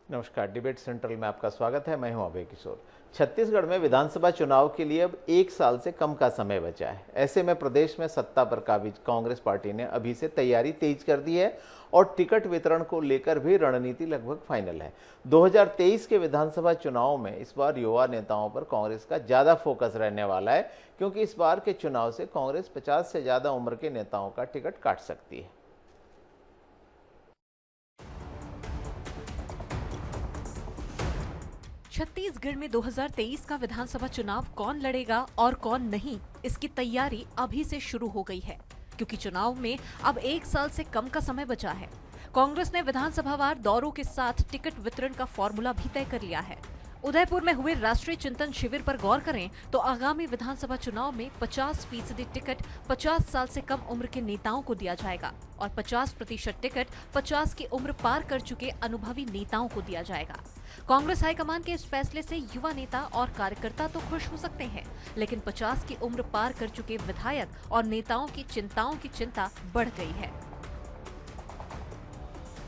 नमस्कार। Debate central में आपका स्वागत है। मैं हूं अभय किशोर। छत्तीसगढ़ में विधानसभा चुनाव के लिए अब 1 साल से कम का समय बचा है। ऐसे में प्रदेश में सत्ता पर काबिज कांग्रेस पार्टी ने अभी से तैयारी तेज कर दी है और टिकट वितरण को लेकर भी रणनीति लगभग फाइनल है। 2023 के विधानसभा चुनाव में इस बार युवा नेताओं पर कांग्रेस का ज्यादा फोकस रहने वाला है, क्योंकि इस बार के चुनाव से कांग्रेस 50 से ज्यादा उम्र के नेताओं का टिकट काट सकती है। छत्तीसगढ़ में 2023 का विधानसभा चुनाव कौन लड़ेगा और कौन नहीं, इसकी तैयारी अभी से शुरू हो गई है, क्योंकि चुनाव में अब 1 साल से कम का समय बचा है। कांग्रेस ने विधानसभावार दौरों के साथ टिकट वितरण का फॉर्मूला भी तय कर लिया है। उदयपुर में हुए राष्ट्रीय चिंतन शिविर पर गौर करें तो आगामी विधानसभा चुनाव में 50% टिकट 50 साल से कम उम्र के नेताओं को दिया जाएगा और 50% टिकट 50 की उम्र पार कर चुके अनुभवी नेताओं को दिया जाएगा। कांग्रेस हाईकमान के इस फैसले से युवा नेता और कार्यकर्ता तो खुश हो सकते हैं, लेकिन 50 की उम्र पार कर चुके विधायक और नेताओं की चिंताओं की चिंता बढ़ गई है।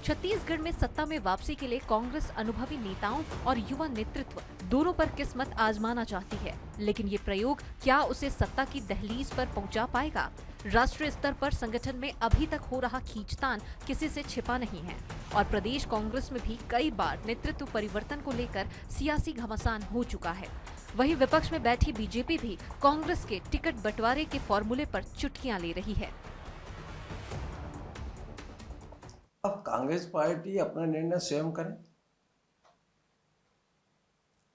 छत्तीसगढ़ में सत्ता में वापसी के लिए कांग्रेस अनुभवी नेताओं और युवा नेतृत्व दोनों पर किस्मत आजमाना चाहती है, लेकिन ये प्रयोग क्या उसे सत्ता की दहलीज पर पहुंचा पाएगा? राष्ट्रीय स्तर पर संगठन में अभी तक हो रहा खींचतान किसी से छिपा नहीं है और प्रदेश कांग्रेस में भी कई बार नेतृत्व परिवर्तन को लेकर सियासी घमासान हो चुका है। वहीं विपक्ष में बैठी बीजेपी भी कांग्रेस के टिकट बंटवारे के फॉर्मूले पर चुटकियां ले रही है। अब कांग्रेस पार्टी अपना निर्णय स्वयं करे,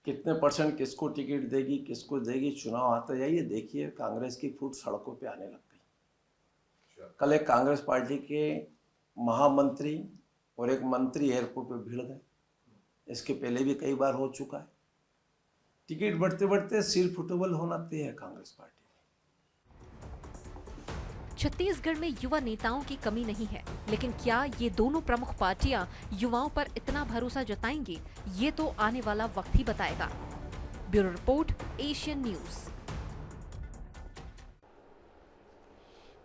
कितने परसेंट किसको टिकट देगी, किसको देगी। चुनाव आते जाइए, देखिए कांग्रेस की फुट सड़कों पे आने लग गई। कल एक कांग्रेस पार्टी के महामंत्री और एक मंत्री एयरपोर्ट पे भिड़ गए। इसके पहले भी कई बार हो चुका है। टिकट बढ़ते बढ़ते सिर फुटेबल होना तय है कांग्रेस पार्टी। छत्तीसगढ़ में युवा नेताओं की कमी नहीं है, लेकिन क्या ये दोनों प्रमुख पार्टियां युवाओं पर इतना भरोसा जताएंगी, ये तो आने वाला वक्त ही बताएगा। Bureau report, Asian news.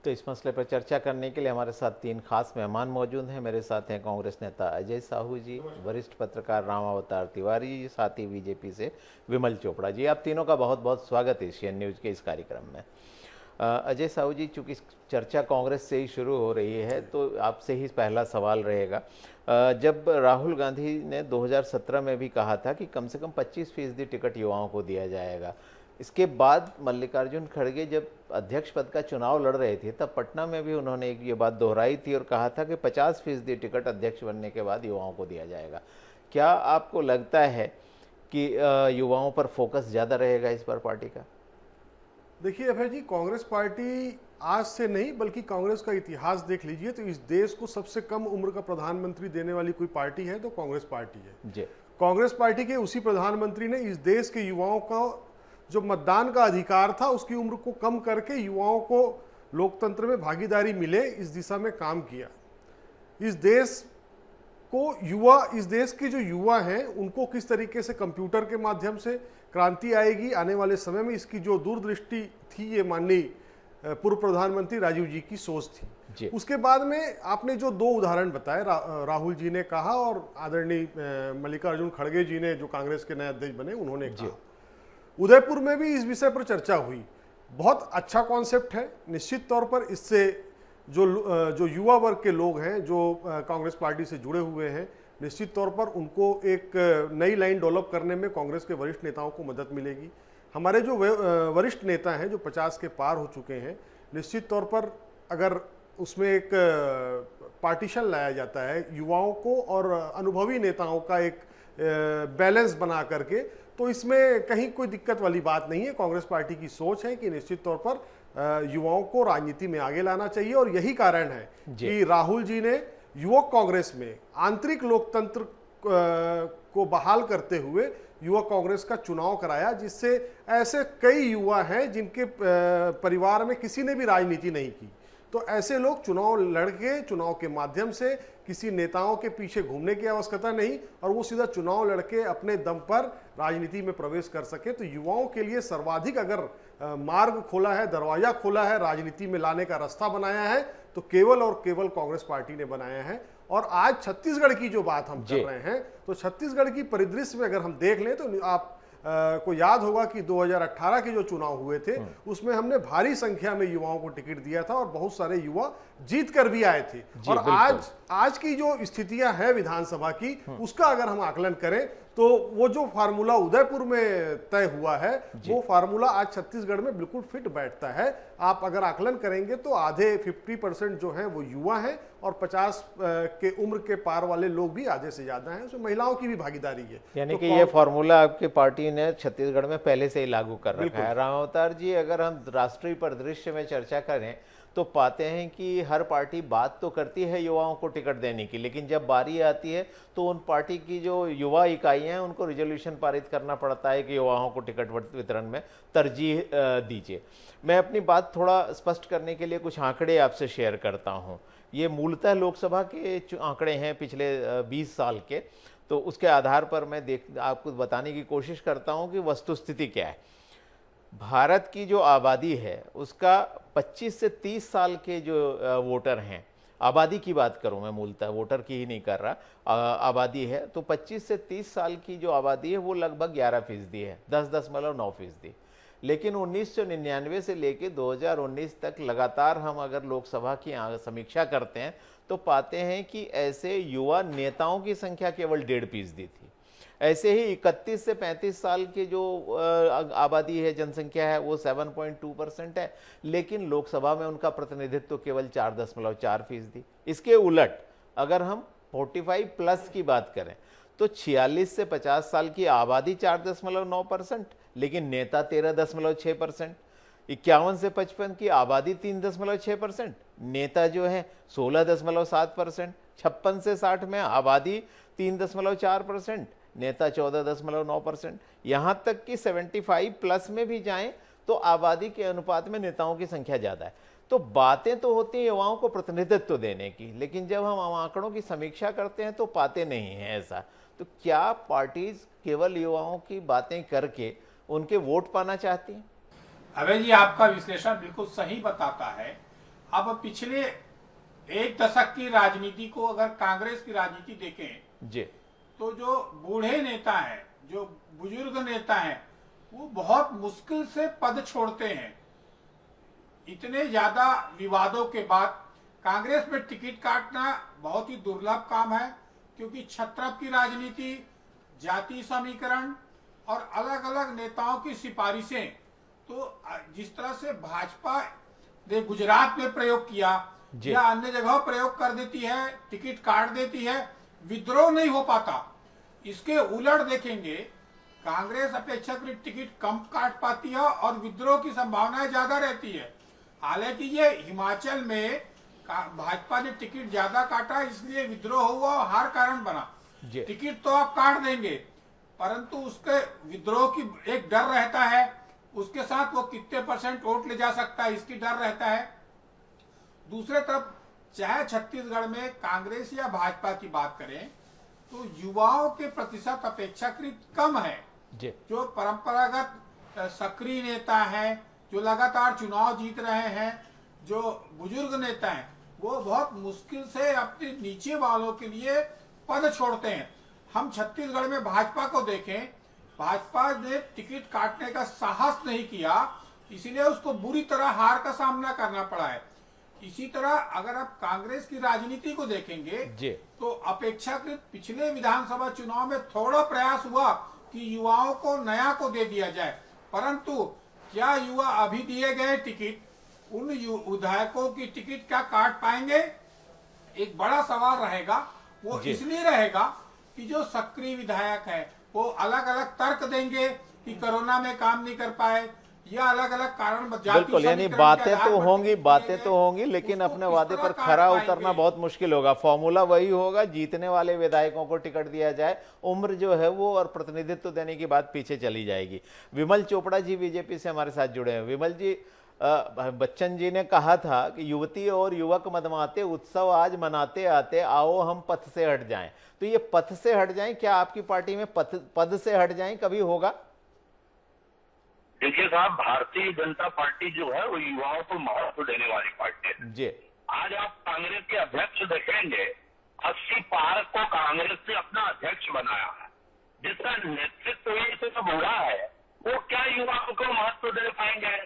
तो इस मसले पर चर्चा करने के लिए हमारे साथ 3 खास मेहमान मौजूद हैं। मेरे साथ हैं कांग्रेस नेता अजय साहू जी, वरिष्ठ पत्रकार रामावतार तिवारी जी, साथ ही बीजेपी से विमल चोपड़ा जी। आप तीनों का बहुत बहुत स्वागत है एशियन न्यूज के इस कार्यक्रम में। अजय साहू जी, चूंकि चर्चा कांग्रेस से ही शुरू हो रही है तो आपसे ही पहला सवाल रहेगा। जब राहुल गांधी ने 2017 में भी कहा था कि कम से कम 25% टिकट युवाओं को दिया जाएगा, इसके बाद मल्लिकार्जुन खड़गे जब अध्यक्ष पद का चुनाव लड़ रहे थे तब पटना में भी उन्होंने ये बात दोहराई थी और कहा था कि 50% टिकट अध्यक्ष बनने के बाद युवाओं को दिया जाएगा। क्या आपको लगता है कि युवाओं पर फोकस ज़्यादा रहेगा इस बार पार्टी का? देखिए अभय जी, कांग्रेस पार्टी आज से नहीं बल्कि कांग्रेस का इतिहास देख लीजिए तो इस देश को सबसे कम उम्र का प्रधानमंत्री देने वाली कोई पार्टी है तो कांग्रेस पार्टी है जी। कांग्रेस पार्टी के उसी प्रधानमंत्री ने इस देश के युवाओं का जो मतदान का अधिकार था उसकी उम्र को कम करके युवाओं को लोकतंत्र में भागीदारी मिले इस दिशा में काम किया। इस देश के जो युवा हैं उनको किस तरीके से कंप्यूटर के माध्यम से क्रांति आएगी आने वाले समय में, इसकी जो दूरदृष्टि थी, ये माननीय पूर्व प्रधानमंत्री राजीव जी की सोच थी। उसके बाद में आपने जो 2 उदाहरण बताए, राहुल जी ने कहा और आदरणीय मल्लिकार्जुन खड़गे जी ने, जो कांग्रेस के नए अध्यक्ष बने, उन्होंने कहा। उदयपुर में भी इस विषय पर चर्चा हुई। बहुत अच्छा कॉन्सेप्ट है। निश्चित तौर पर इससे जो युवा वर्ग के लोग हैं जो कांग्रेस पार्टी से जुड़े हुए हैं, निश्चित तौर पर उनको एक नई लाइन डेवलप करने में कांग्रेस के वरिष्ठ नेताओं को मदद मिलेगी। हमारे जो वरिष्ठ नेता हैं जो 50 के पार हो चुके हैं, निश्चित तौर पर अगर उसमें एक पार्टीशन लाया जाता है युवाओं को और अनुभवी नेताओं का एक बैलेंस बना करके, तो इसमें कहीं कोई दिक्कत वाली बात नहीं है। कांग्रेस पार्टी की सोच है कि निश्चित तौर पर युवाओं को राजनीति में आगे लाना चाहिए और यही कारण है कि राहुल जी ने युवक कांग्रेस में आंतरिक लोकतंत्र को बहाल करते हुए युवा कांग्रेस का चुनाव कराया, जिससे ऐसे कई युवा हैं जिनके परिवार में किसी ने भी राजनीति नहीं की। तो ऐसे लोग चुनाव लड़के चुनाव के माध्यम से किसी नेताओं के पीछे घूमने की आवश्यकता नहीं और वो सीधा चुनाव लड़के अपने दम पर राजनीति में प्रवेश कर सके। तो युवाओं के लिए सर्वाधिक अगर मार्ग खोला है, दरवाजा खोला है, राजनीति में लाने का रास्ता बनाया है, तो केवल और केवल कांग्रेस पार्टी ने बनाया है। और आज छत्तीसगढ़ की जो बात हम कर रहे हैं, तो छत्तीसगढ़ की परिदृश्य में अगर हम देख लें तो आप को याद होगा कि 2018 के जो चुनाव हुए थे उसमें हमने भारी संख्या में युवाओं को टिकट दिया था और बहुत सारे युवा जीत कर भी आए थे। और आज की जो स्थितियां हैं विधानसभा की, उसका अगर हम आकलन करें तो वो जो फार्मूला उदयपुर में तय हुआ है वो फार्मूला आज छत्तीसगढ़ में बिल्कुल फिट बैठता है। आप अगर आकलन करेंगे तो आधे 50% जो हैं वो युवा हैं और 50 के उम्र के पार वाले लोग भी आधे से ज्यादा हैं, उसमें महिलाओं की भी भागीदारी है। यानी कि ये फार्मूला आपकी पार्टी ने छत्तीसगढ़ में पहले से ही लागू कर रखा है। रामावतार जी, अगर हम राष्ट्रीय परिदृश्य में चर्चा करें तो पाते हैं कि हर पार्टी बात तो करती है युवाओं को टिकट देने की, लेकिन जब बारी आती है तो उन पार्टी की जो युवा इकाइयां हैं उनको रिजोल्यूशन पारित करना पड़ता है कि युवाओं को टिकट वितरण में तरजीह दीजिए। मैं अपनी बात थोड़ा स्पष्ट करने के लिए कुछ आंकड़े आपसे शेयर करता हूं। ये मूलतः लोकसभा के आंकड़े हैं पिछले 20 साल के, तो उसके आधार पर मैं आपको बताने की कोशिश करता हूं कि वस्तुस्थिति क्या है। भारत की जो आबादी है उसका 25 से 30 साल के जो वोटर हैं, आबादी की बात करूं मैं, मूलतः वोटर की ही नहीं कर रहा, आबादी है तो 25 से 30 साल की जो आबादी है वो लगभग 11% है, 10.9%। लेकिन 1999 से लेकर 2019 तक लगातार हम अगर लोकसभा की समीक्षा करते हैं तो पाते हैं कि ऐसे युवा नेताओं की संख्या केवल 1.5% थी। ऐसे ही 31 से 35 साल के जो आबादी है, जनसंख्या है, वो 7.2% है, लेकिन लोकसभा में उनका प्रतिनिधित्व केवल 4.4%। इसके उलट अगर हम 45 प्लस की बात करें तो 46 से 50 साल की आबादी 4.9%, लेकिन नेता 13.6%। 51 से 55 की आबादी 3.6%, नेता जो है 16.7%। 56 से 60 में आबादी 3.4%, नेता 14.9%। यहाँ तक कि 75 प्लस में भी जाएं तो आबादी के अनुपात में नेताओं की संख्या ज़्यादा है। तो बातें तो होती हैं युवाओं को प्रतिनिधित्व देने की, लेकिन जब हम आंकड़ों की समीक्षा करते हैं तो पाते नहीं हैं ऐसा। तो क्या पार्टीज केवल युवाओं की बातें करके उनके वोट पाना चाहती हैं? अभय जी, आपका विश्लेषण बिल्कुल सही बताता है। अब पिछले एक दशक की राजनीति को अगर कांग्रेस की राजनीति देखें जी, तो जो बूढ़े नेता हैं, जो बुजुर्ग नेता हैं, वो बहुत मुश्किल से पद छोड़ते हैं। इतने ज्यादा विवादों के बाद कांग्रेस में टिकट काटना बहुत ही दुर्लभ काम है, क्योंकि छत्रप की राजनीति, जाति समीकरण और अलग अलग नेताओं की सिफारिशें, तो जिस तरह से भाजपा ने गुजरात में प्रयोग किया या अन्य जगह प्रयोग कर देती है, टिकट काट देती है, विद्रोह नहीं हो पाता। इसके उलट देखेंगे, कांग्रेस अपेक्षाकृत टिकट कम काट पाती है और विद्रोह की संभावनाएं ज्यादा रहती है। हालांकि ये हिमाचल में भाजपा ने टिकट ज्यादा काटा, इसलिए विद्रोह हुआ और हार कारण बना। टिकट तो आप काट देंगे, परंतु उसके विद्रोह की एक डर रहता है, उसके साथ वो कितने % वोट ले जा सकता है, इसकी डर रहता है। दूसरे तरफ चाहे छत्तीसगढ़ में कांग्रेस या भाजपा की बात करें तो युवाओं के प्रतिशत अपेक्षाकृत कम है। जो परंपरागत सक्रिय नेता हैं, जो लगातार चुनाव जीत रहे हैं, जो बुजुर्ग नेता हैं, वो बहुत मुश्किल से अपने नीचे वालों के लिए पद छोड़ते हैं। हम छत्तीसगढ़ में भाजपा को देखें, भाजपा ने टिकट काटने का साहस नहीं किया, इसीलिए उसको बुरी तरह हार का सामना करना पड़ा है। इसी तरह अगर आप कांग्रेस की राजनीति को देखेंगे तो अपेक्षाकृत पिछले विधानसभा चुनाव में थोड़ा प्रयास हुआ कि युवाओं को नया को दे दिया जाए, परंतु क्या युवा अभी दिए गए टिकट उन विधायकों की टिकट क्या काट पाएंगे? एक बड़ा सवाल रहेगा। वो इसलिए रहेगा कि जो सक्रिय विधायक है वो अलग अलग तर्क देंगे कि कोरोना में काम नहीं कर पाए या अलग अलग कारण। बिल्कुल, यानी बातें तो होंगी, लेकिन अपने वादे पर खरा उतरना बहुत मुश्किल होगा। फॉर्मूला वही होगा, जीतने वाले विधायकों को टिकट दिया जाए, उम्र जो है वो और प्रतिनिधित्व देने की बात पीछे चली जाएगी। विमल चोपड़ा जी बीजेपी से हमारे साथ जुड़े हैं। विमल जी, बच्चन जी ने कहा था कि युवती और युवक मदमाते उत्सव आज मनाते आते, आओ हम पथ से हट जाएं। तो ये पथ से हट जाएं, क्या आपकी पार्टी में पद से हट जाएं कभी होगा? देखिए साहब, भारतीय जनता पार्टी जो है वो युवाओं को महत्व देने वाली पार्टी है जी। आज आप कांग्रेस के अध्यक्ष देखेंगे 80 पार को कांग्रेस ने अपना अध्यक्ष बनाया है, जिसका नेतृत्व ही इतना बुरा है, वो क्या युवाओं को महत्व दे पाएंगे?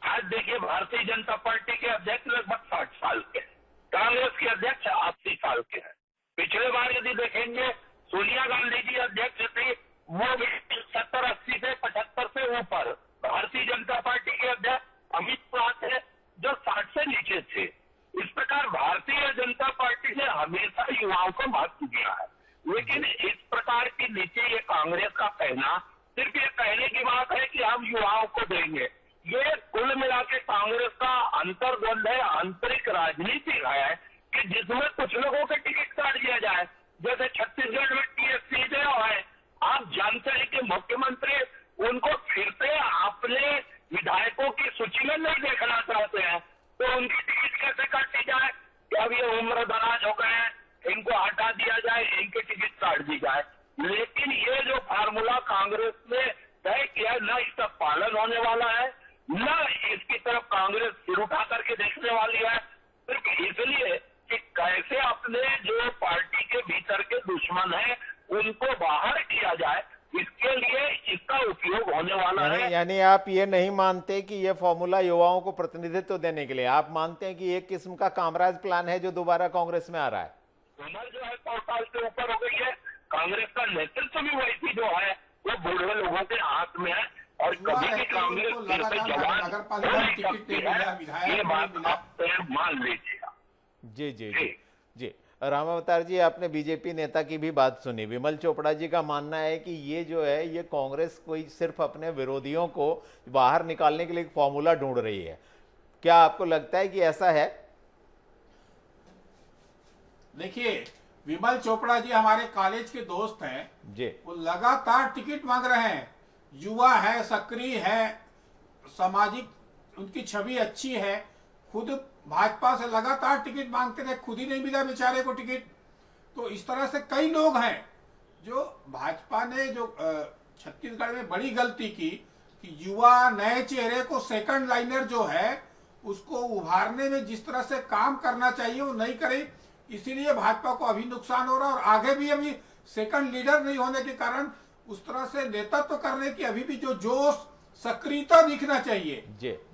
आज देखिए, भारतीय जनता पार्टी के अध्यक्ष लगभग 60 साल के हैं, कांग्रेस के अध्यक्ष 80 साल के हैं। पिछले बार यदि देखेंगे, सोनिया गांधी जी अध्यक्ष थे, वो भी 70-80 से 75 से ऊपर। भारतीय जनता पार्टी के अध्यक्ष अमित शाह थे, जो 60 से नीचे थे। इस प्रकार भारतीय जनता पार्टी ने हमेशा युवाओं को महत्व दिया है, लेकिन इस प्रकार के नीचे ये कांग्रेस का कहना सिर्फ ये कहने की बात है कि हम युवाओं को देंगे। ये कुल मिला के कांग्रेस का अंतर्द्वंद है, आंतरिक राजनीति है कि जिसमें कुछ लोगों के टिकट काट दिया जाए, जैसे छत्तीसगढ़ में टीएससी जो है, आप जानते हैं कि मुख्यमंत्री उनको फिर से अपने विधायकों की सूची में नहीं देखना चाहते हैं, तो उनकी टिकट कैसे काटी जाए? कि अब ये उम्र दराज हो गए हैं, इनको हटा दिया जाए, इनकी टिकट काट दी जाए। लेकिन ये जो फार्मूला कांग्रेस ने तय किया, न इसका पालन होने वाला है, न इसकी तरफ कांग्रेस सिर उठा करके देखने वाली है, सिर्फ इसलिए कि कैसे अपने जो पार्टी के भीतर के दुश्मन हैं उनको बाहर किया जाए, इसके लिए इसका उपयोग होने वाला है। यानी आप ये नहीं मानते कि ये फॉर्मूला युवाओं को प्रतिनिधित्व देने के लिए, आप मानते हैं कि एक किस्म का कामराज प्लान है जो दोबारा कांग्रेस में आ रहा है? उम्र जो है 100 साल से ऊपर हो गई है, कांग्रेस का नेतृत्व भी वैसी जो है वो बूढ़े लोगों के हाथ में है, और कभी भी कांग्रेस फिर से जवान हो नहीं सकती है, ये बात आप मान लीजिएगा। जी जी जी जी। रामावतार जी, आपने बीजेपी नेता की भी बात सुनी। विमल चोपड़ा जी का मानना है कि ये जो है, ये कांग्रेस कोई सिर्फ अपने विरोधियों को बाहर निकालने के लिए एक फॉर्मूला ढूंढ रही है। क्या आपको लगता है कि ऐसा है? देखिए, विमल चोपड़ा जी हमारे कॉलेज के दोस्त हैं जी। वो लगातार टिकट मांग रहे हैं, युवा है, सक्रिय है, सामाजिक उनकी छवि अच्छी है, खुद भाजपा से लगातार टिकट मांगते रहे, खुद ही नहीं मिला बेचारे को टिकट। तो इस तरह से कई लोग हैं जो भाजपा ने जो छत्तीसगढ़ में बड़ी गलती की कि युवा नए चेहरे को सेकंड लाइनर जो है उसको उभारने में जिस तरह से काम करना चाहिए वो नहीं करे, इसीलिए भाजपा को अभी नुकसान हो रहा है। और आगे भी अभी सेकंड लीडर नहीं होने के कारण उस तरह से नेतृत्व करने की अभी भी जो जोश, सक्रियता दिखना चाहिए।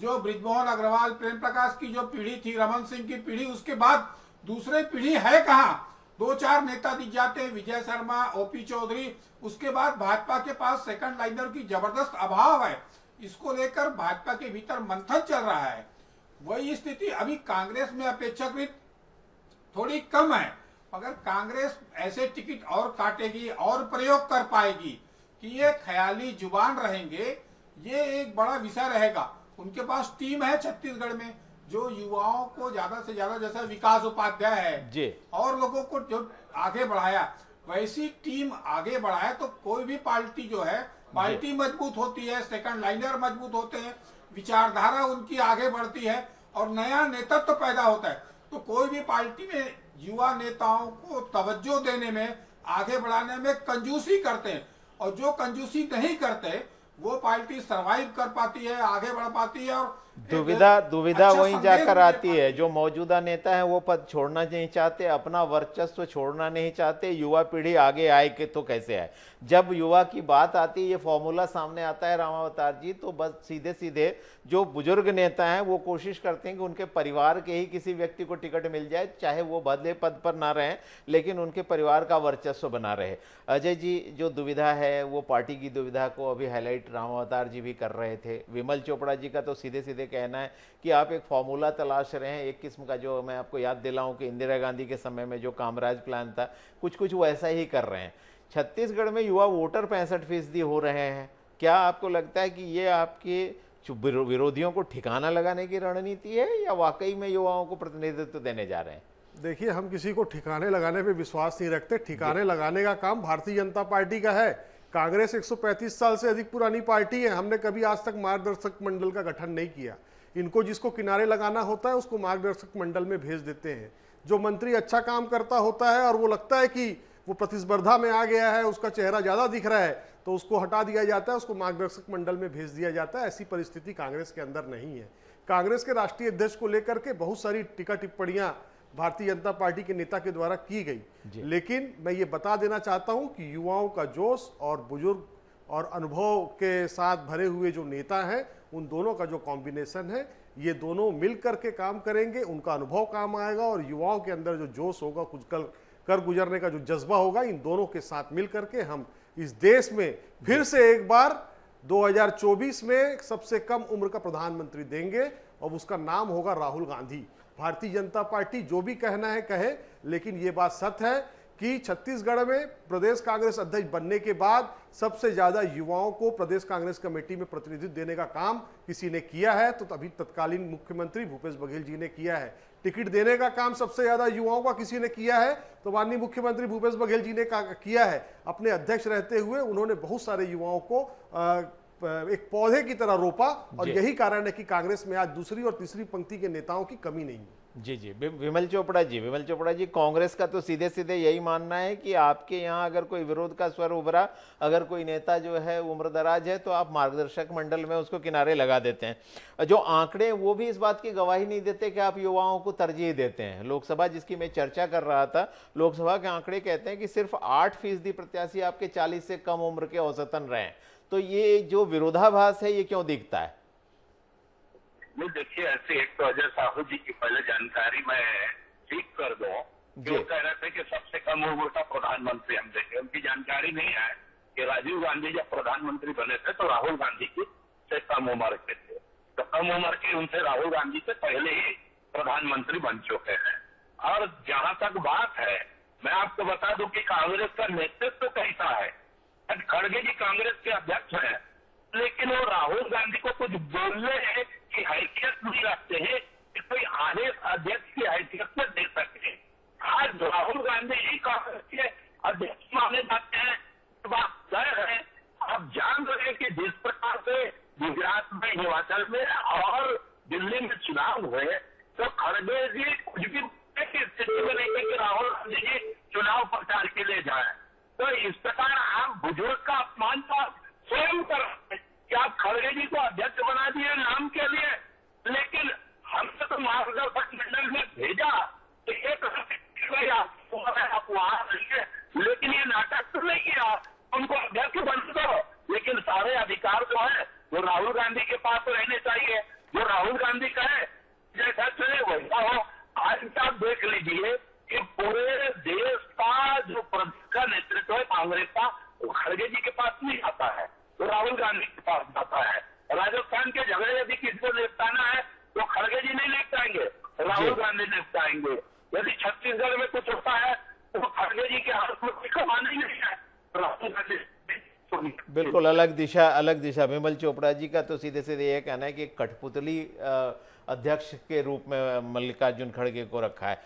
जो बृजमोहन अग्रवाल, प्रेम प्रकाश की जो पीढ़ी थी, रमन सिंह की पीढ़ी, उसके बाद दूसरे पीढ़ी है कहाँ? 2-4 नेता दिख जाते हैं, विजय शर्मा, ओपी चौधरी, उसके बाद भाजपा के पास सेकंड लाइनर की जबरदस्त अभाव है। इसको लेकर भाजपा के भीतर मंथन चल रहा है। वही स्थिति अभी कांग्रेस में अपेक्षाकृत थोड़ी कम है, मगर कांग्रेस ऐसे टिकट और काटेगी और प्रयोग कर पाएगी कि ये ख्याली जुबान रहेंगे, ये एक बड़ा विषय रहेगा। उनके पास टीम है छत्तीसगढ़ में जो युवाओं को ज्यादा से ज्यादा, जैसा विकास उपाध्याय है जी, और लोगों को जो आगे बढ़ाया, वैसी टीम आगे बढ़ाए तो कोई भी पार्टी जो है, पार्टी मजबूत होती है, सेकंड लाइनर मजबूत होते हैं, विचारधारा उनकी आगे बढ़ती है और नया नेतृत्व तो पैदा होता है। तो कोई भी पार्टी में युवा नेताओं को तवज्जो देने में, आगे बढ़ाने में कंजूसी करते हैं, और जो कंजूसी नहीं करते वो पार्टी सरवाइव कर पाती है, आगे बढ़ पाती है। और दुविधा वहीं जाकर आती है। जो मौजूदा नेता है वो पद छोड़ना नहीं चाहते, अपना वर्चस्व छोड़ना नहीं चाहते, युवा पीढ़ी आगे आए कि तो कैसे आए। जब युवा की बात आती है, ये फॉर्मूला सामने आता है रामावतार जी, तो बस सीधे सीधे जो बुजुर्ग नेता हैं वो कोशिश करते हैं कि उनके परिवार के ही किसी व्यक्ति को टिकट मिल जाए, चाहे वो बदले पद पर ना रहें, लेकिन उनके परिवार का वर्चस्व बना रहे। अजय जी, जो दुविधा है वो पार्टी की दुविधा को अभी हाईलाइट रामावतार जी भी कर रहे थे। विमल चोपड़ा जी का तो सीधे सीधे कहना है कि आप एक फॉर्मूला तलाश रहे हैं, एक किस्म का, जो मैं आपको याद दिलाऊं कि इंदिरा गांधी के समय में जो कामराज प्लान था, कुछ कुछ वो ऐसा ही कर रहे हैं। छत्तीसगढ़ में युवा वोटर 65% हो रहे हैं। क्या आपको लगता है कि ये आपके विरोधियों को ठिकाना लगाने की रणनीति है, या वाकई में युवाओं को प्रतिनिधित्व देने जा रहे हैं? देखिए, हम किसी को ठिकाने लगाने पे विश्वास नहीं रखते। ठिकाने लगाने का काम भारतीय जनता पार्टी का है। कांग्रेस 135 साल से अधिक पुरानी पार्टी है। हमने कभी आज तक मार्गदर्शक मंडल का गठन नहीं किया। इनको जिसको किनारे लगाना होता है उसको मार्गदर्शक मंडल में भेज देते हैं। जो मंत्री अच्छा काम करता होता है और वो लगता है कि वो प्रतिस्पर्धा में आ गया है, उसका चेहरा ज्यादा दिख रहा है, तो उसको हटा दिया जाता है, उसको मार्गदर्शक मंडल में भेज दिया जाता है। ऐसी परिस्थिति कांग्रेस के अंदर नहीं है। कांग्रेस के राष्ट्रीय अध्यक्ष को लेकर के बहुत सारी टीका टिप्पणियां भारतीय जनता पार्टी के नेता के द्वारा की गई। लेकिन मैं ये बता देना चाहता हूं कि युवाओं का जोश और बुजुर्ग और अनुभव के साथ भरे हुए जो नेता हैं, उन दोनों का जो कॉम्बिनेशन है, ये दोनों मिलकर के काम करेंगे, उनका अनुभव काम आएगा और युवाओं के अंदर जो जोश होगा, कुछ कर गुजरने का जो जज्बा होगा, इन दोनों के साथ मिलकर के हम इस देश में फिर से एक बार 2024 में सबसे कम उम्र का प्रधानमंत्री देंगे और उसका नाम होगा राहुल गांधी। भारतीय जनता पार्टी जो भी कहना है कहे, लेकिन ये बात सत्य है कि छत्तीसगढ़ में प्रदेश कांग्रेस अध्यक्ष बनने के बाद सबसे ज्यादा युवाओं को प्रदेश कांग्रेस कमेटी में प्रतिनिधित्व देने का काम किसी ने किया है तो तभी तत्कालीन मुख्यमंत्री भूपेश बघेल जी ने किया है। टिकट देने का काम सबसे ज्यादा युवाओं का किसी ने किया है तो माननीय मुख्यमंत्री भूपेश बघेल जी ने किया है। अपने अध्यक्ष रहते हुए उन्होंने बहुत सारे युवाओं को एक पौधे की तरह रोपा और यही कारण है कि कांग्रेस में आज दूसरी और तीसरी पंक्ति के नेताओं की कमी नहीं है। जी, विमल चोपड़ा जी, कांग्रेस का तो सीधे सीधे यही मानना है कि आपके यहाँ अगर कोई विरोध का स्वर उभरा, अगर कोई नेता जो है उम्रदराज है, तो आप मार्गदर्शक मंडल में उसको किनारे लगा देते हैं। जो आंकड़े वो भी इस बात की गवाही नहीं देते कि आप युवाओं को तरजीह देते हैं। लोकसभा जिसकी मैं चर्चा कर रहा था, लोकसभा के आंकड़े कहते हैं कि सिर्फ 8% प्रत्याशी आपके 40 से कम उम्र के औसतन रहे हैं। तो ये जो विरोधाभास है, ये क्यों दिखता है? नहीं, देखिए, ऐसे एक तो अजय साहू जी की पहले जानकारी मैं ठीक कर दूं। जो कह रहे थे कि सबसे कम उम्र का प्रधानमंत्री हम देंगे, उनकी जानकारी नहीं है कि राजीव गांधी जब प्रधानमंत्री बने थे तो राहुल गांधी की से कम उम्र के थे। तो कम उम्र के उनसे राहुल गांधी से पहले ही प्रधानमंत्री बन चुके हैं। और जहां तक बात है, मैं आपको बता दूं कि कांग्रेस का नेतृत्व कैसा है। खड़गे जी कांग्रेस के अध्यक्ष हैं, लेकिन वो राहुल गांधी को कुछ बोलने की हैसियत नहीं रखते हैं कि कोई आगे अध्यक्ष की हैसियत में दे सके। आज राहुल गांधी ही कांग्रेस के अध्यक्ष माने जाते हैं। बात तय है। आप जान रहे हैं कि जिस प्रकार से गुजरात में, हिमाचल में और दिल्ली में चुनाव हुए, तो खड़गे जी कुछ भी स्थिति में नहीं है कि राहुल गांधी जी चुनाव प्रचार के लिए जाए। तो इस प्रकार आप बुजुर्ग का अपमान तो स्वयं कर रहे हैं कि आप खड़गे जी को अध्यक्ष बना दिए नाम के लिए, लेकिन हमने तो मार्गदर्शक मंडल में भेजा कि एक आप वहां रहिए, लेकिन ये नाटक तो नहीं किया, उनको अध्यक्ष बन दो। लेकिन सारे अधिकार जो है वो राहुल गांधी के पास रहने चाहिए। जो राहुल गांधी कहे जैसा चले वैसा हो। आज आप देख लीजिए कि पूरे देश का जो प्रदेश का नेतृत्व है कांग्रेस का, वो खड़गे जी के पास नहीं आता है, तो राहुल गांधी के पास जाता है। राजस्थान के झगड़े यदि किसी को निपटाना है तो खड़गे जी नहीं निपटाएंगे, राहुल गांधी निपटाएंगे। यदि छत्तीसगढ़ में कुछ होता है तो खड़गे जी के हाथ में कोई कमाना ही नहीं है, राहुल गांधी। बिल्कुल अलग दिशा। विमल चोपड़ा जी का तो सीधे सीधे ये कहना है कि कठपुतली अध्यक्ष के रूप में मल्लिकार्जुन खड़गे को रखा है।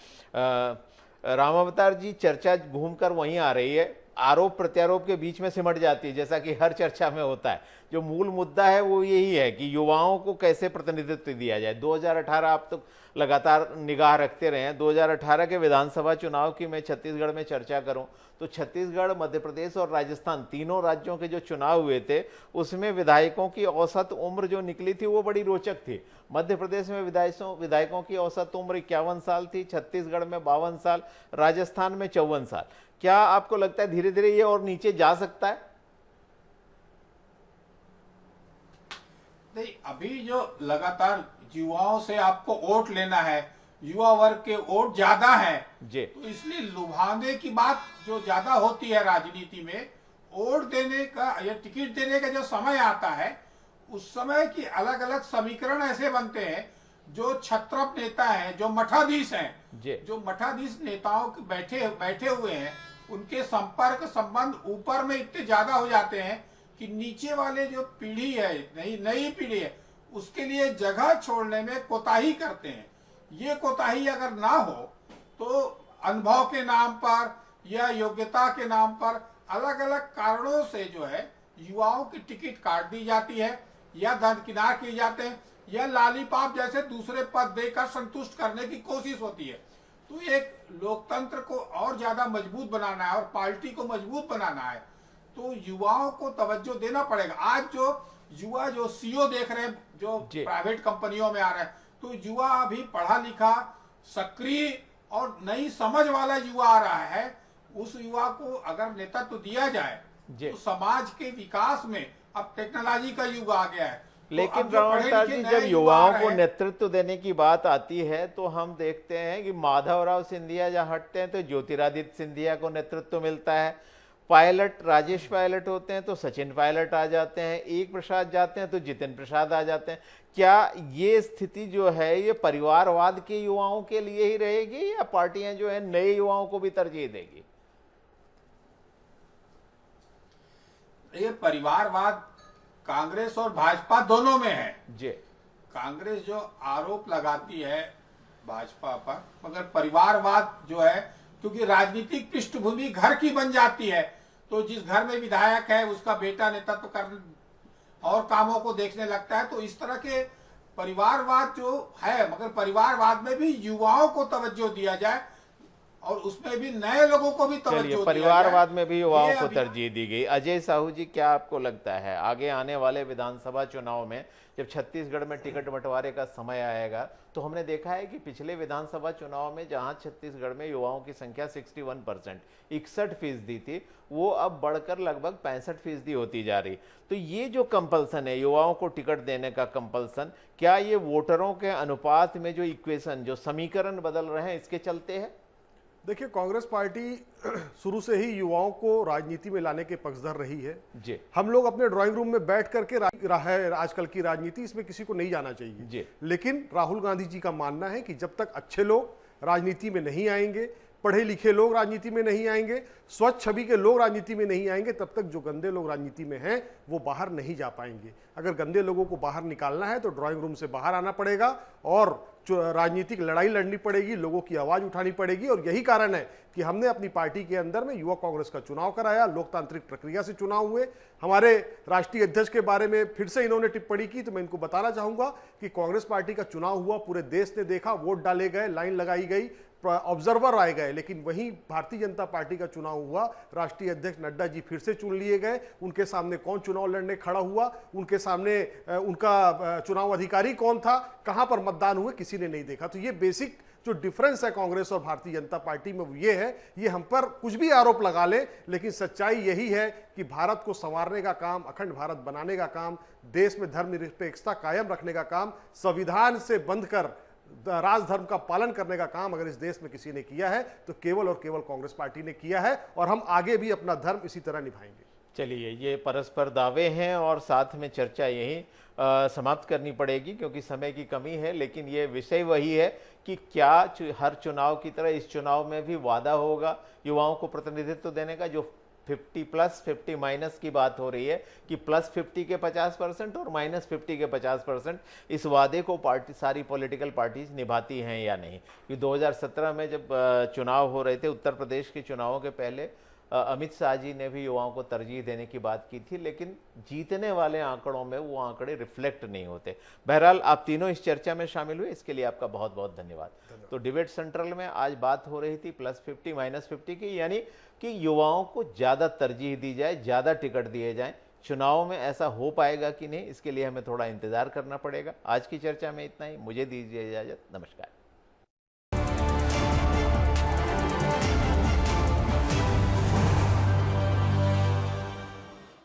रामावतार जी, चर्चा घूमकर वहीं आ रही है, आरोप प्रत्यारोप के बीच में सिमट जाती है, जैसा कि हर चर्चा में होता है। जो मूल मुद्दा है वो यही है कि युवाओं को कैसे प्रतिनिधित्व दिया जाए। 2018 आप तो लगातार निगाह रखते रहे हैं। 2018 के विधानसभा चुनाव की मैं छत्तीसगढ़ में चर्चा करूं तो छत्तीसगढ़, मध्य प्रदेश और राजस्थान, तीनों राज्यों के जो चुनाव हुए थे उसमें विधायकों की औसत उम्र जो निकली थी वो बड़ी रोचक थी। मध्य प्रदेश में विधायकों की औसत उम्र 51 साल थी, छत्तीसगढ़ में 52 साल, राजस्थान में 54 साल। क्या आपको लगता है धीरे धीरे ये और नीचे जा सकता है? नहीं, अभी जो लगातार युवाओं से आपको वोट लेना है, युवा वर्ग के वोट ज्यादा है जी, तो इसलिए लुभाने की बात जो ज्यादा होती है राजनीति में, वोट देने का या टिकट देने का जो समय आता है उस समय की अलग अलग समीकरण ऐसे बनते हैं। जो छत्रप नेता हैं, जो मठाधीश हैं, जो मठाधीश नेताओं के बैठे हुए हैं, उनके संपर्क संबंध ऊपर में इतने ज्यादा हो जाते हैं कि नीचे वाले जो पीढ़ी है, नई पीढ़ी है, उसके लिए जगह छोड़ने में कोताही करते हैं। ये कोताही अगर ना हो तो अनुभव के नाम पर या योग्यता के नाम पर अलग अलग कारणों से जो है युवाओं की टिकट काट दी जाती है या दरकिनार किए जाते हैं या लालीपाप जैसे दूसरे पद देकर संतुष्ट करने की कोशिश होती है। तो एक लोकतंत्र को और ज्यादा मजबूत बनाना है और पार्टी को मजबूत बनाना है तो युवाओं को तवज्जो देना पड़ेगा। आज जो युवा जो सीईओ देख रहे हैं जो प्राइवेट कंपनियों में आ रहे हैं, तो युवा अभी पढ़ा लिखा, सक्रिय और नई समझ वाला युवा आ रहा है, उस युवा को अगर नेतृत्व दिया जाए तो समाज के विकास में अब टेक्नोलॉजी का युग आ गया है। लेकिन तो अब जो पढ़े जी, लिखे जब नए युवाओं युवा को हैं, नेतृत्व देने की बात आती है तो हम देखते हैं कि माधवराव सिंधिया जहाँ हटते हैं तो ज्योतिरादित्य सिंधिया को नेतृत्व मिलता है, पायलट राजेश पायलट होते हैं तो सचिन पायलट आ जाते हैं, एक प्रसाद जाते हैं तो जितिन प्रसाद आ जाते हैं। क्या ये स्थिति जो है ये परिवारवाद के युवाओं के लिए ही रहेगी या पार्टियां जो है नए युवाओं को भी तरजीह देगी? ये परिवारवाद कांग्रेस और भाजपा दोनों में है जी। कांग्रेस जो आरोप लगाती है भाजपा पर, मगर परिवारवाद जो है, क्योंकि राजनीतिक पृष्ठभूमि घर की बन जाती है, तो जिस घर में विधायक है उसका बेटा नेतृत्व करने और कामों को देखने लगता है, तो इस तरह के परिवारवाद जो है, मगर परिवारवाद में भी युवाओं को तवज्जो दिया जाए और उसमें भी नए लोगों को भी तवज्जो दिया जाए। परिवारवाद में भी युवाओं को तरजीह दी गई। अजय साहू जी, क्या आपको लगता है आगे आने वाले विधानसभा चुनाव में जब छत्तीसगढ़ में टिकट बंटवारे का समय आएगा तो हमने देखा है कि पिछले विधानसभा चुनाव में जहां छत्तीसगढ़ में युवाओं की संख्या 61% 61% थी, वो अब बढ़कर लगभग 65% होती जा रही। तो ये जो कंपल्सन है युवाओं को टिकट देने का कंपल्सन, क्या ये वोटरों के अनुपात में जो इक्वेशन जो समीकरण बदल रहे हैं इसके चलते है? देखिए, कांग्रेस पार्टी शुरू से ही युवाओं को राजनीति में लाने के पक्षधर रही है जी। हम लोग अपने ड्राइंग रूम में बैठ करके आजकल की राजनीति, इसमें किसी को नहीं जाना चाहिए जी। लेकिन राहुल गांधी जी का मानना है कि जब तक अच्छे लोग राजनीति में नहीं आएंगे, पढ़े लिखे लोग राजनीति में नहीं आएंगे, स्वच्छ छवि के लोग राजनीति में नहीं आएंगे, तब तक जो गंदे लोग राजनीति में हैं वो बाहर नहीं जा पाएंगे। अगर गंदे लोगों को बाहर निकालना है तो ड्राइंग रूम से बाहर आना पड़ेगा और राजनीतिक लड़ाई लड़नी पड़ेगी, लोगों की आवाज उठानी पड़ेगी। और यही कारण है कि हमने अपनी पार्टी के अंदर में युवा कांग्रेस का चुनाव कराया, लोकतांत्रिक प्रक्रिया से चुनाव हुए। हमारे राष्ट्रीय अध्यक्ष के बारे में फिर से इन्होंने टिप्पणी की, तो मैं इनको बताना चाहूंगा कि कांग्रेस पार्टी का चुनाव हुआ, पूरे देश ने देखा, वोट डाले गए, लाइन लगाई गई, ऑब्जर्वर आए गए, लेकिन वहीं भारतीय जनता पार्टी का चुनाव हुआ, राष्ट्रीय अध्यक्ष नड्डा जी फिर से चुन लिए गए। उनके सामने कौन चुनाव लड़ने खड़ा हुआ, उनके सामने उनका चुनाव अधिकारी कौन था, कहां पर मतदान हुए, किसी ने नहीं देखा। तो ये बेसिक जो डिफरेंस है कांग्रेस और भारतीय जनता पार्टी में, वो ये है, ये हम पर कुछ भी आरोप लगा ले, लेकिन सच्चाई यही है कि भारत को संवारने का काम, अखंड भारत बनाने का काम, देश में धर्मनिरपेक्षता कायम रखने का काम, संविधान से बंध कर राजधर्म का पालन करने का काम अगर इस देश में किसी ने किया है तो केवल और केवल कांग्रेस पार्टी ने किया है, और हम आगे भी अपना धर्म इसी तरह निभाएंगे। चलिए, ये परस्पर दावे हैं और साथ में चर्चा यही समाप्त करनी पड़ेगी क्योंकि समय की कमी है, लेकिन ये विषय वही है कि क्या हर चुनाव की तरह इस चुनाव में भी वादा होगा युवाओं को प्रतिनिधित्व देने का? जो 50+ 50- की बात हो रही है कि +50 के 50% और -50 के 50%, इस वादे को सारी पॉलिटिकल पार्टीज निभाती हैं या नहीं? कि 2017 में जब चुनाव हो रहे थे, उत्तर प्रदेश के चुनावों के पहले अमित शाह जी ने भी युवाओं को तरजीह देने की बात की थी, लेकिन जीतने वाले आंकड़ों में वो आंकड़े रिफ्लेक्ट नहीं होते। बहरहाल, आप तीनों इस चर्चा में शामिल हुए, इसके लिए आपका बहुत बहुत धन्यवाद। तो डिबेट सेंट्रल में आज बात हो रही थी +50 -50 की, यानी कि युवाओं को ज़्यादा तरजीह दी जाए, ज़्यादा टिकट दिए जाएं। चुनाव में ऐसा हो पाएगा कि नहीं, इसके लिए हमें थोड़ा इंतजार करना पड़ेगा। आज की चर्चा में इतना ही, मुझे दीजिए इजाज़त, नमस्कार।